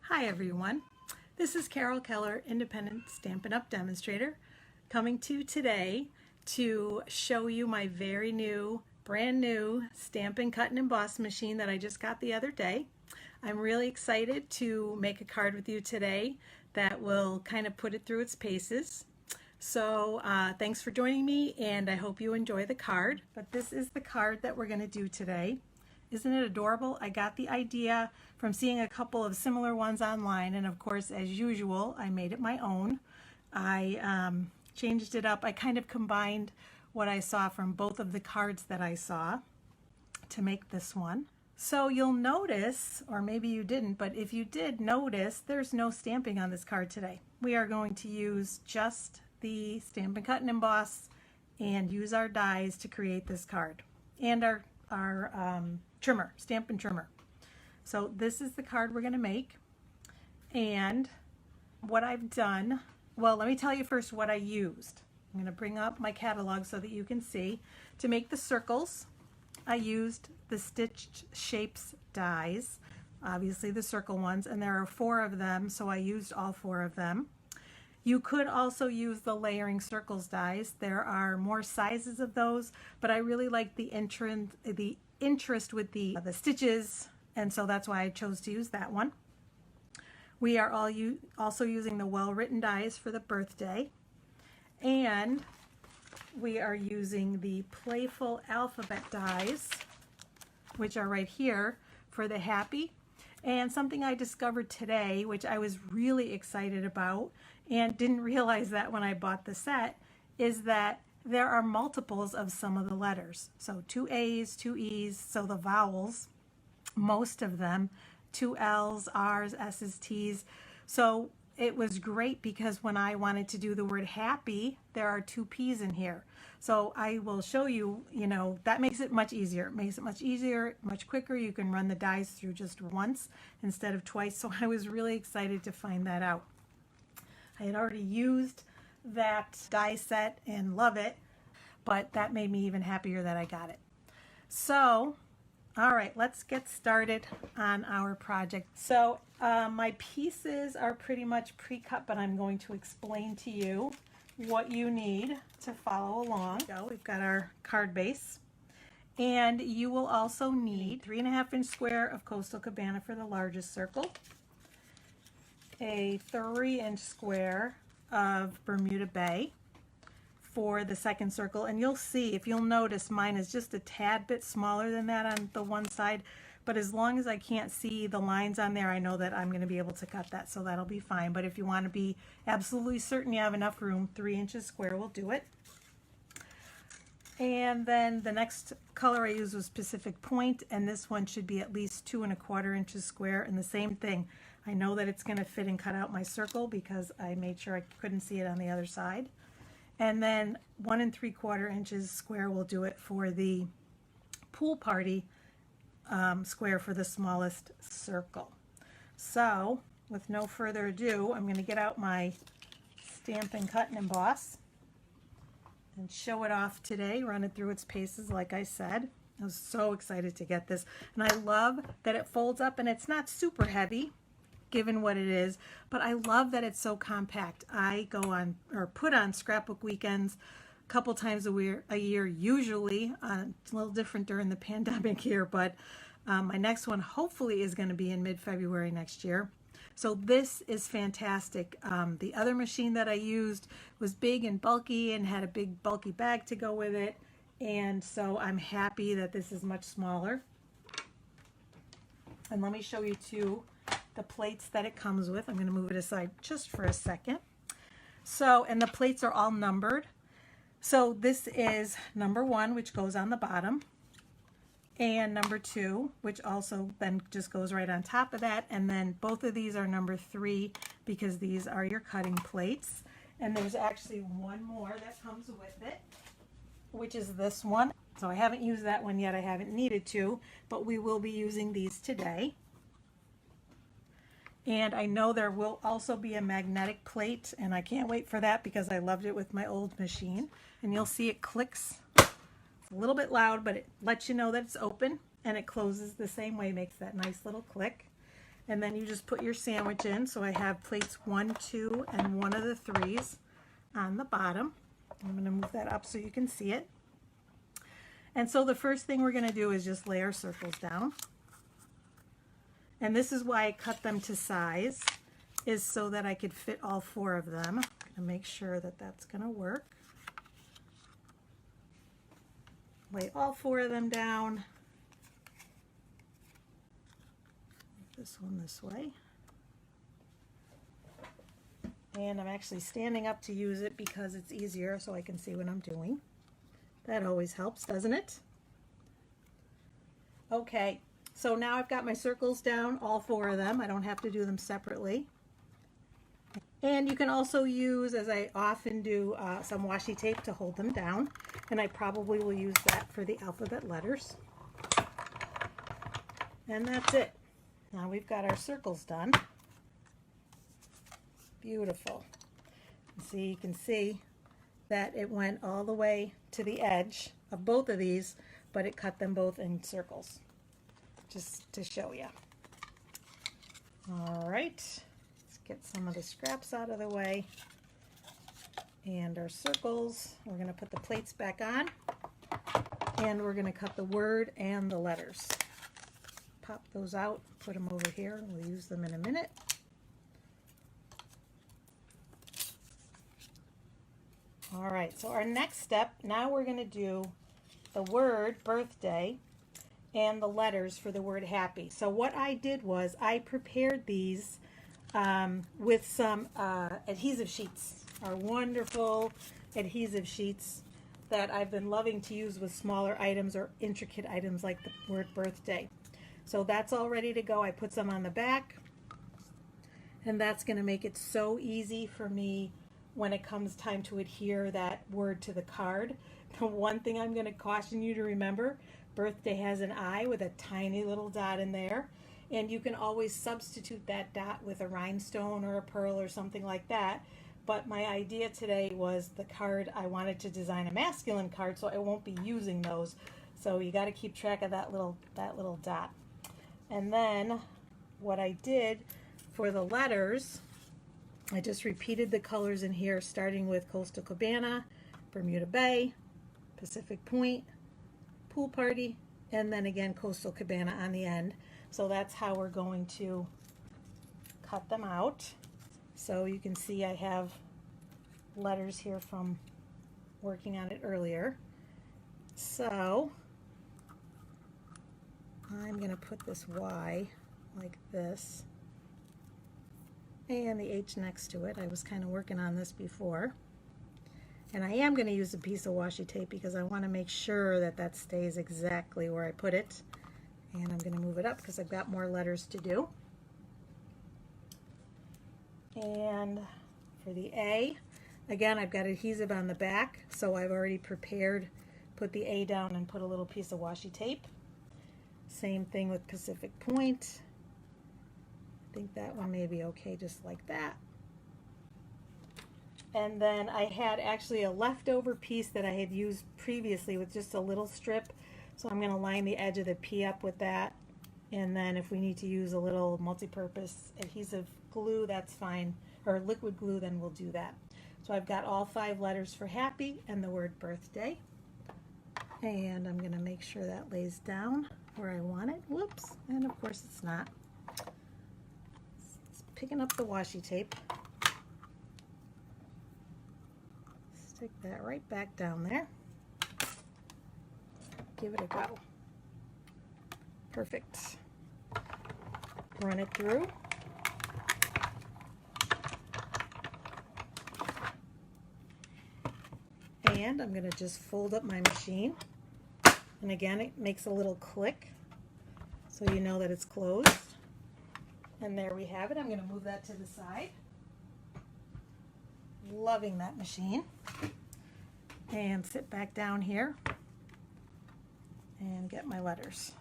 Hi everyone, this is Carol Keller, Independent Stampin' Up! Demonstrator, coming to you today to show you my very new, brand new Stampin' Cut Emboss machine that I just got the other day. I'm really excited to make a card with you today that will kind of put it through its paces. So thanks for joining me, and I hope you enjoy the card. But this is the card that we're going to do today. Isn't it adorable? I got the idea from seeing a couple of similar ones online, and of course, as usual, I made it my own. I changed it up. I kind of combined what I saw from both of the cards that I saw to make this one. So you'll notice, or maybe you didn't, but if you did notice, there's no stamping on this card today. We are going to use just the Stampin' Cut and Emboss and use our dies to create this card, and our trimmer, Stampin' Trimmer. So this is the card we're going to make, and what I've done, well, let me tell you first what I used. I'm going to bring up my catalog so that you can see. To make the circles, I used the Stitched Shapes dies, obviously the circle ones, and there are 4 of them, so I used all 4 of them. You could also use the layering circles dies. There are more sizes of those, but I really like the interest with the stitches, and so that's why I chose to use that one. We are also using the well-written dies for the birthday, and we are using the playful alphabet dies, which are right here, for the happy. And something I discovered today, which I was really excited about and didn't realize that when I bought the set, is that there are multiples of some of the letters. So 2 A's, 2 E's, so the vowels, most of them, 2 L's, R's, S's, T's. So it was great because when I wanted to do the word happy, there are 2 P's in here. So I will show you, that makes it much easier. It makes it much easier, much quicker. You can run the dies through just once instead of twice. So I was really excited to find that out. I had already used that die set and love it, but that made me even happier that I got it. So, all right, let's get started on our project. So my pieces are pretty much pre-cut, but I'm going to explain to you what you need to follow along. So we've got our card base, and you will also need 3.5-inch square of Coastal Cabana for the largest circle, a 3-inch square of Bermuda Bay for the second circle, and you'll see, if you'll notice, mine is just a tad bit smaller than that on the one side, but as long as I can't see the lines on there, I know that I'm going to be able to cut that, so that'll be fine. But if you want to be absolutely certain you have enough room, 3 inches square will do it. And then the next color I used was Pacific Point, and this one should be at least 2.25 inches square. And the same thing, I know that it's going to fit and cut out my circle because I made sure I couldn't see it on the other side. And then 1 3/4 inches square will do it for the pool party square for the smallest circle. So with no further ado, I'm going to get out my Stampin' Cut and Emboss and show it off today, run it through its paces like I said. I was so excited to get this, and I love that it folds up and it's not super heavy given what it is, but I love that it's so compact. I go on, or put on scrapbook weekends a couple times a year usually. It's a little different during the pandemic here, but my next one hopefully is going to be in mid-February next year. So this is fantastic. The other machine that I used was big and bulky and had a big bulky bag to go with it, and so I'm happy that this is much smaller. And let me show you too the plates that it comes with. I'm going to move it aside just for a second. So, and the plates are all numbered. So this is number 1, which goes on the bottom, and number 2, which also then just goes right on top of that, and then both of these are number 3 because these are your cutting plates. And there's actually one more that comes with it, which is this one. So I haven't used that one yet. I haven't needed to, but we will be using these today. And I know there will also be a magnetic plate, and I can't wait for that because I loved it with my old machine. And you'll see it clicks. It's a little bit loud, but it lets you know that it's open, and it closes the same way, makes that nice little click. And then you just put your sandwich in. So I have plates 1, 2, and one of the 3s on the bottom. I'm going to move that up so you can see it. And so the first thing we're going to do is just lay our circles down. And this is why I cut them to size, is so that I could fit all 4 of them. I'm going to make sure that that's going to work. Lay all 4 of them down. This one this way. And I'm actually standing up to use it because it's easier so I can see what I'm doing. That always helps, doesn't it? Okay, so now I've got my circles down, all 4 of them. I don't have to do them separately. And you can also use, as I often do, some washi tape to hold them down. And I probably will use that for the alphabet letters. And that's it. Now we've got our circles done. Beautiful. See, you can see that it went all the way to the edge of both of these, but it cut them both in circles, just to show you. All right, let's get some of the scraps out of the way. And our circles, we're going to put the plates back on, and we're going to cut the word and the letters. Pop those out, put them over here, and we'll use them in a minute. All right, so our next step, now we're going to do the word birthday and the letters for the word happy. So what I did was I prepared these with some adhesive sheets, our wonderful adhesive sheets that I've been loving to use with smaller items or intricate items like the word birthday. So that's all ready to go. I put some on the back, and that's going to make it so easy for me when it comes time to adhere that word to the card. The one thing I'm going to caution you to remember, birthday has an I with a tiny little dot in there, and you can always substitute that dot with a rhinestone or a pearl or something like that. But my idea today was the card, I wanted to design a masculine card, so I won't be using those. So you got to keep track of that little dot. And then what I did for the letters, I just repeated the colors in here, starting with Coastal Cabana, Bermuda Bay, Pacific Point, Pool Party, and then again Coastal Cabana on the end. So that's how we're going to cut them out. So you can see I have letters here from working on it earlier. So I'm going to put this Y like this, and the H next to it. I was kind of working on this before. And I am going to use a piece of washi tape because I want to make sure that that stays exactly where I put it. And I'm going to move it up because I've got more letters to do. And for the A, again, I've got adhesive on the back, so I've already prepared, put the A down and put a little piece of washi tape. Same thing with Pacific Point. I think that one may be okay just like that. And then I had actually a leftover piece that I had used previously with just a little strip. So I'm going to line the edge of the P up with that. And then if we need to use a little multi-purpose adhesive glue, that's fine. Or liquid glue, then we'll do that. So I've got all 5 letters for happy and the word birthday. And I'm going to make sure that lays down where I want it. Whoops. And of course it's not. It's picking up the washi tape. Stick that right back down there. Give it a go. Perfect. Run it through. And I'm going to just fold up my machine. And again, it makes a little click so you know that it's closed. And there we have it. I'm going to move that to the side. Loving that machine. And sit back down here and get my letters.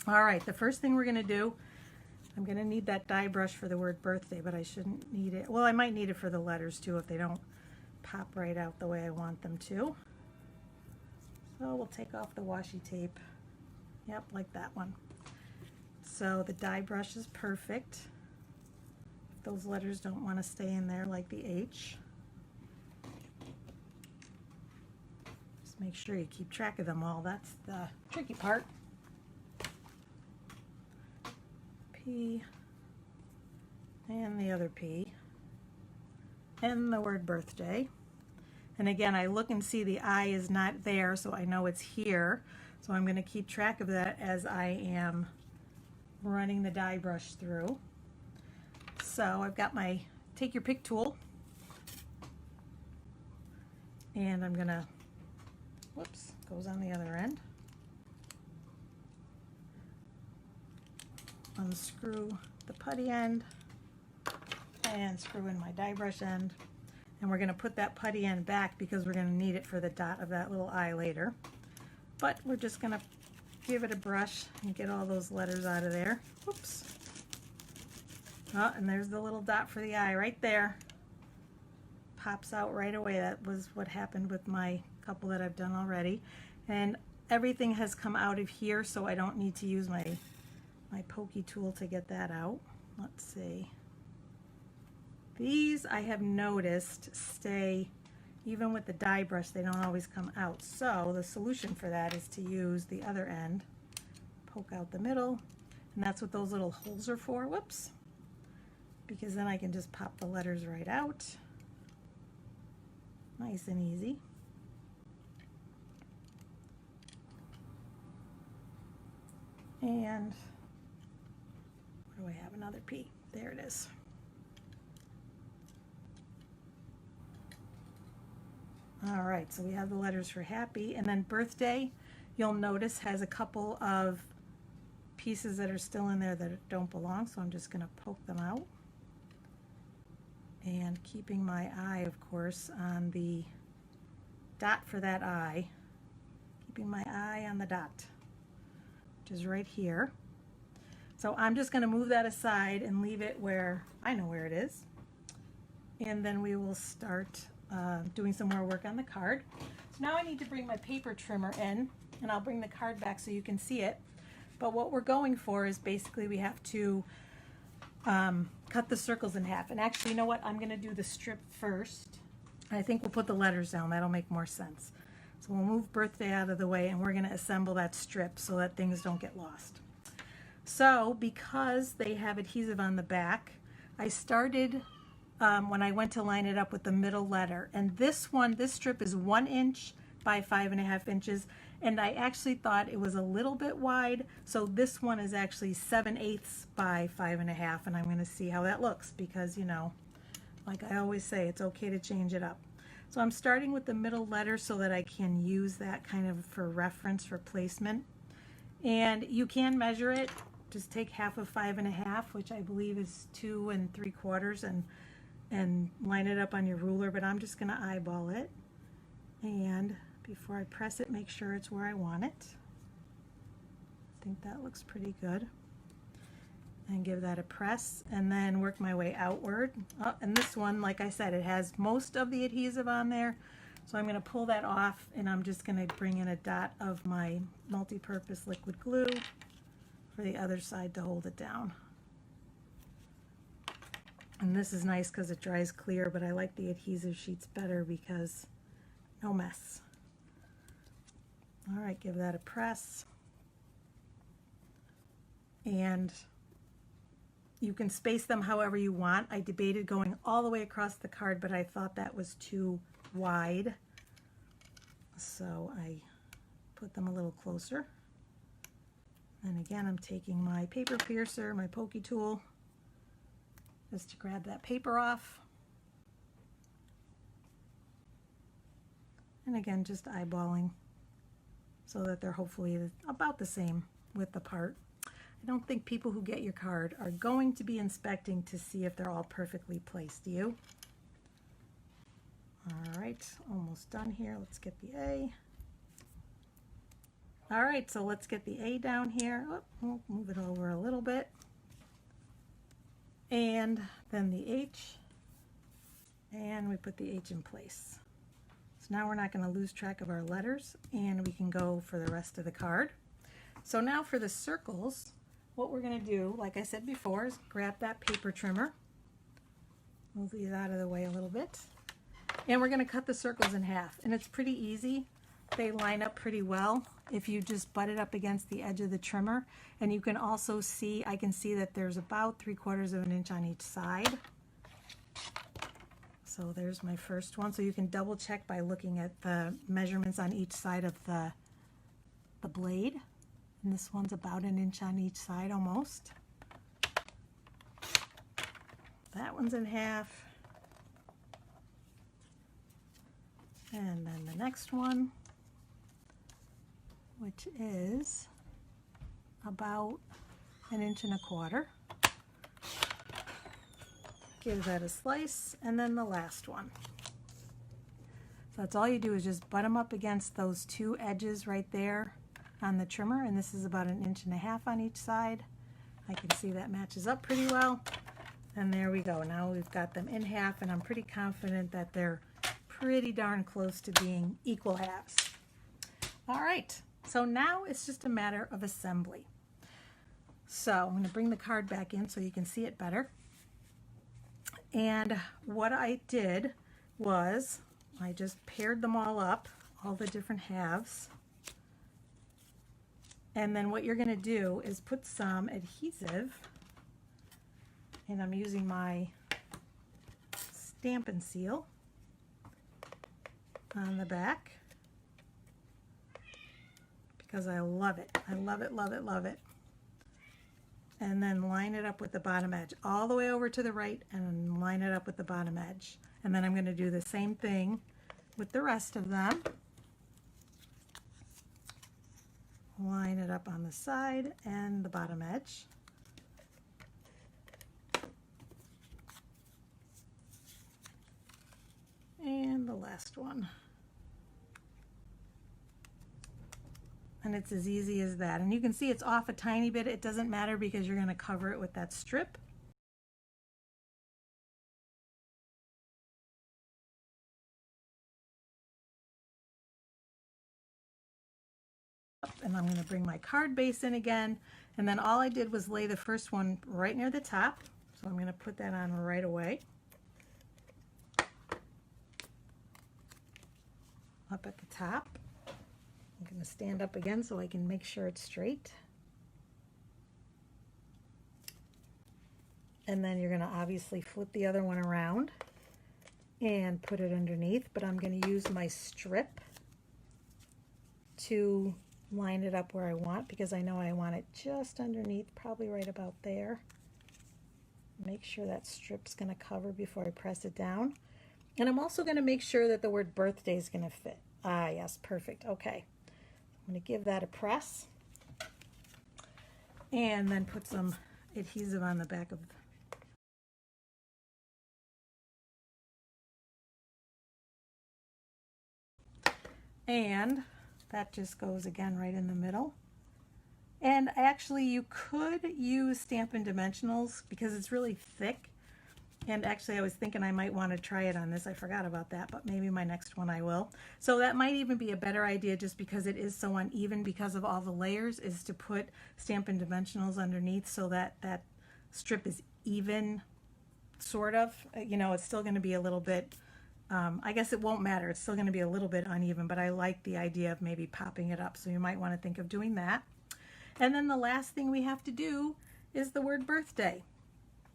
All right, the first thing we're going to do, I'm going to need that die brush for the word birthday, but I shouldn't need it. Well, I might need it for the letters too if they don't pop right out the way I want them to. So So we'll take off the washi tape. Yep, like that one. So the die brush is perfect. If those letters don't want to stay in there like the H, just make sure you keep track of them all. That's the tricky part. P and the other P and the word birthday. And again, I look and see the I is not there, so I know it's here. So I'm going to keep track of that as I am running the die brush through. So I've got my take your pick tool, and I'm going to, whoops, goes on the other end. Unscrew the putty end and screw in my die brush end. And we're going to put that putty end back because we're going to need it for the dot of that little I later. But we're just going to give it a brush and get all those letters out of there. Oops. Oh, and there's the little dot for the I right there. Pops out right away. That was what happened with my couple that I've done already. And everything has come out of here, so I don't need to use my pokey tool to get that out. Let's see. These I have noticed stay, even with the die brush, they don't always come out. So the solution for that is to use the other end, poke out the middle, and that's what those little holes are for. Whoops. Because then I can just pop the letters right out. Nice and easy. And where do I have another P? There it is. All right, so we have the letters for happy, and then birthday, you'll notice has a couple of pieces that are still in there that don't belong, so I'm just going to poke them out. And keeping my eye, of course, on the dot for that I, keeping my eye on the dot, which is right here. So I'm just going to move that aside and leave it where I know where it is. And then we will start doing some more work on the card. So now I need to bring my paper trimmer in, and I'll bring the card back so you can see it. But what we're going for is basically we have to cut the circles in half. And actually, you know what? I'm going to do the strip first. I think we'll put the letters down. That'll make more sense. So we'll move birthday out of the way, and we're going to assemble that strip so that things don't get lost. So because they have adhesive on the back, I started when I went to line it up with the middle letter. And this strip is 1 inch by 5.5 inches. And I actually thought it was a little bit wide. So this one is actually 7/8 by 5.5. And I'm going to see how that looks because, you know, like I always say, it's okay to change it up. So I'm starting with the middle letter so that I can use that kind of for reference for placement. And you can measure it. Just take half of 5.5, which I believe is 2 3/4, and line it up on your ruler, but I'm just going to eyeball it. And before I press it, make sure it's where I want it. I think that looks pretty good. And give that a press, and then work my way outward. Oh, and this one, like I said, it has most of the adhesive on there. So I'm going to pull that off, and I'm just going to bring in a dot of my multi-purpose liquid glue for the other side to hold it down. And this is nice because it dries clear, but I like the adhesive sheets better because no mess. All right, give that a press. And you can space them however you want. I debated going all the way across the card, but I thought that was too wide. So I put them a little closer. And again, I'm taking my paper piercer, my pokey tool, just to grab that paper off. And again, just eyeballing so that they're hopefully about the same width apart. I don't think people who get your card are going to be inspecting to see if they're all perfectly placed. Do you? All right, almost done here. Let's get the A. All right, so let's get the A down here. Oh, we'll move it over a little bit. And then the H. And we put the H in place. So now we're not going to lose track of our letters, and we can go for the rest of the card. So now for the circles, what we're going to do, like I said before, is grab that paper trimmer, move these out of the way a little bit, and we're going to cut the circles in half. And it's pretty easy. They line up pretty well if you just butt it up against the edge of the trimmer. And you can also see, I can see that there's about 3/4 of an inch on each side. So there's my first one. So you can double check by looking at the measurements on each side of the blade. And this one's about 1 inch on each side almost. That one's in half. And then the next one, which is about 1.25 inches. Give that a slice, and then the last one. So that's all you do is just butt them up against those two edges right there on the trimmer, and this is about 1.5 inches on each side. I can see that matches up pretty well. And there we go. Now we've got them in half, and I'm pretty confident that they're pretty darn close to being equal halves. All right, so now it's just a matter of assembly. So I'm going to bring the card back in so you can see it better. And what I did was I just paired them all up, all the different halves. And then what you're going to do is put some adhesive, and I'm using my Stampin' Seal on the back because I love it. I love it, love it, love it. And then line it up with the bottom edge all the way over to the right, and line it up with the bottom edge. And then I'm going to do the same thing with the rest of them. Line it up on the side and the bottom edge. And the last one. And it's as easy as that. And you can see it's off a tiny bit. It doesn't matter because you're going to cover it with that strip. And I'm going to bring my card base in again. And then all I did was lay the first one right near the top. So I'm going to put that on right away. Up at the top. I'm going to stand up again so I can make sure it's straight. And then you're going to obviously flip the other one around and put it underneath, but I'm going to use my strip to line it up where I want, because I know I want it just underneath, probably right about there. Make sure that strip's going to cover before I press it down. And I'm also going to make sure that the word birthday is going to fit. Ah, yes, perfect. Okay. I'm going to give that a press and then put some adhesive on the back of and that just goes again right in the middle. And actually you could use Stampin' Dimensionals because it's really thick. And actually I was thinking I might want to try it on this. I forgot about that, but maybe my next one I will. So that might even be a better idea, just because it is so uneven because of all the layers, is to put Stampin' Dimensionals underneath so that that strip is even, sort of. You know, it's still going to be a little bit, I guess it won't matter. It's still going to be a little bit uneven, but I like the idea of maybe popping it up. So you might want to think of doing that. And then the last thing we have to do is the word birthday.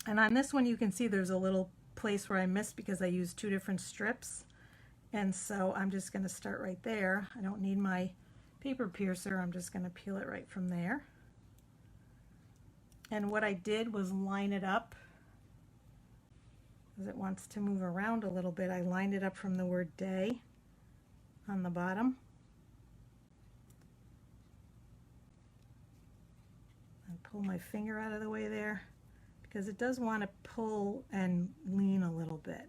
And on this one you can see there's a little place where I missed because I used two different strips. And so I'm just going to start right there. I don't need my paper piercer. I'm just going to peel it right from there. And what I did was line it up, because it wants to move around a little bit. I lined it up from the word day on the bottom. And pull my finger out of the way there, because it does want to pull and lean a little bit.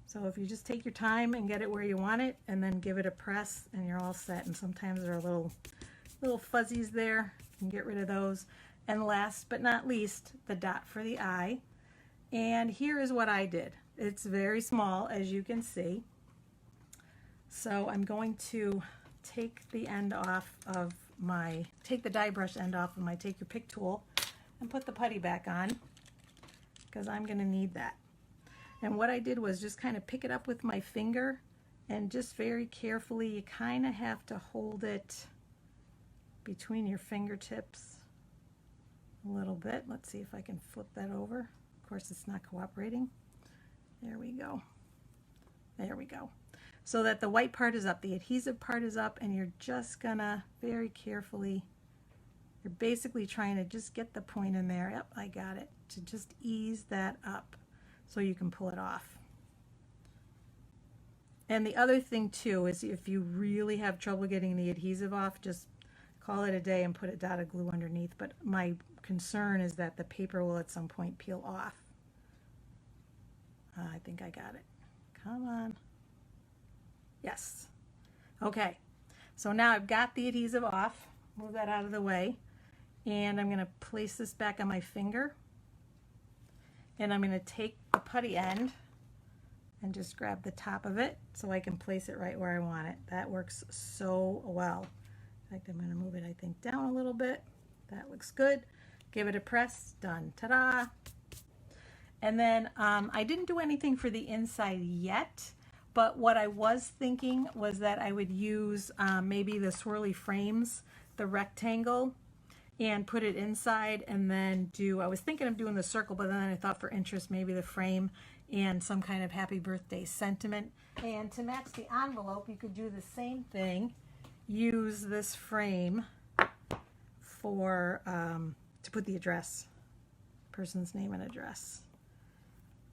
So if you just take your time and get it where you want it, and then give it a press, and you're all set. And sometimes there are little fuzzies there. You can get rid of those. And last but not least, the dot for the eye. And here is what I did. It's very small, as you can see. So I'm going to take the end off of my, take the die brush end off of my Take Your Pick tool and put the putty back on, because I'm going to need that. And what I did was just kind of pick it up with my finger and just very carefully, you kind of have to hold it between your fingertips a little bit. Let's see if I can flip that over. Of course, it's not cooperating. There we go. There we go. So that the white part is up, the adhesive part is up, and you're just gonna very carefully, you're basically trying to just get the point in there. Yep, I got it. To just ease that up so you can pull it off. And the other thing too is if you really have trouble getting the adhesive off, just call it a day and put a dot of glue underneath. But my concern is that the paper will at some point peel off. I think I got it. Come on. Yes. Okay. So now I've got the adhesive off. Move that out of the way. And I'm going to place this back on my finger. And I'm going to take the putty end and just grab the top of it so I can place it right where I want it. That works so well. In fact, I'm going to move it, I think, down a little bit. That looks good. Give it a press. Done. Ta-da! And then I didn't do anything for the inside yet, but what I was thinking was that I would use maybe the swirly frames, the rectangle, and put it inside, and then I was thinking of doing the circle, but then I thought for interest maybe the frame and some kind of happy birthday sentiment. And to match the envelope, you could do the same thing. Use this frame for to put the address, person's name and address.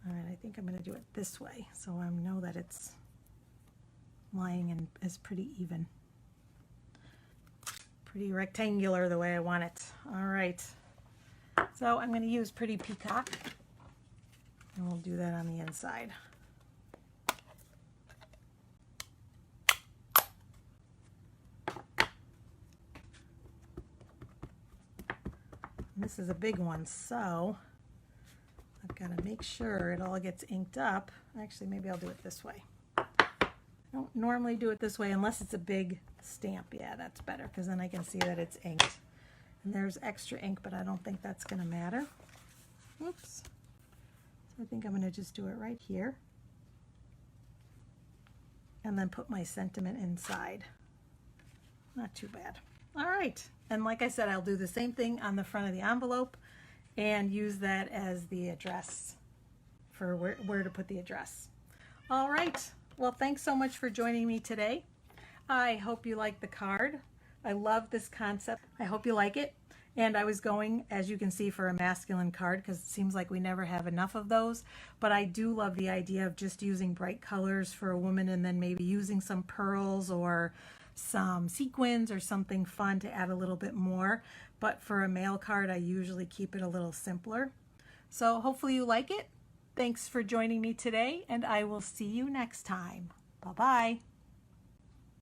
All right, I think I'm going to do it this way so I know that it's lying and is pretty even. Pretty rectangular the way I want it. All right, so I'm going to use Pretty Peacock, and we'll do that on the inside. And this is a big one, so I've got to make sure it all gets inked up. Actually, maybe I'll do it this way. I don't normally do it this way unless it's a big stamp. Yeah, that's better, because then I can see that it's inked. And there's extra ink, but I don't think that's going to matter. Oops. So I think I'm going to just do it right here. And then put my sentiment inside. Not too bad. All right. And like I said, I'll do the same thing on the front of the envelope and use that as the address for where to put the address. All right. Well, thanks so much for joining me today. I hope you like the card. I love this concept. I hope you like it. And I was going, as you can see, for a masculine card because it seems like we never have enough of those. But I do love the idea of just using bright colors for a woman and then maybe using some pearls or some sequins or something fun to add a little bit more. But for a male card, I usually keep it a little simpler. So hopefully you like it. Thanks for joining me today, and I will see you next time. Bye-bye.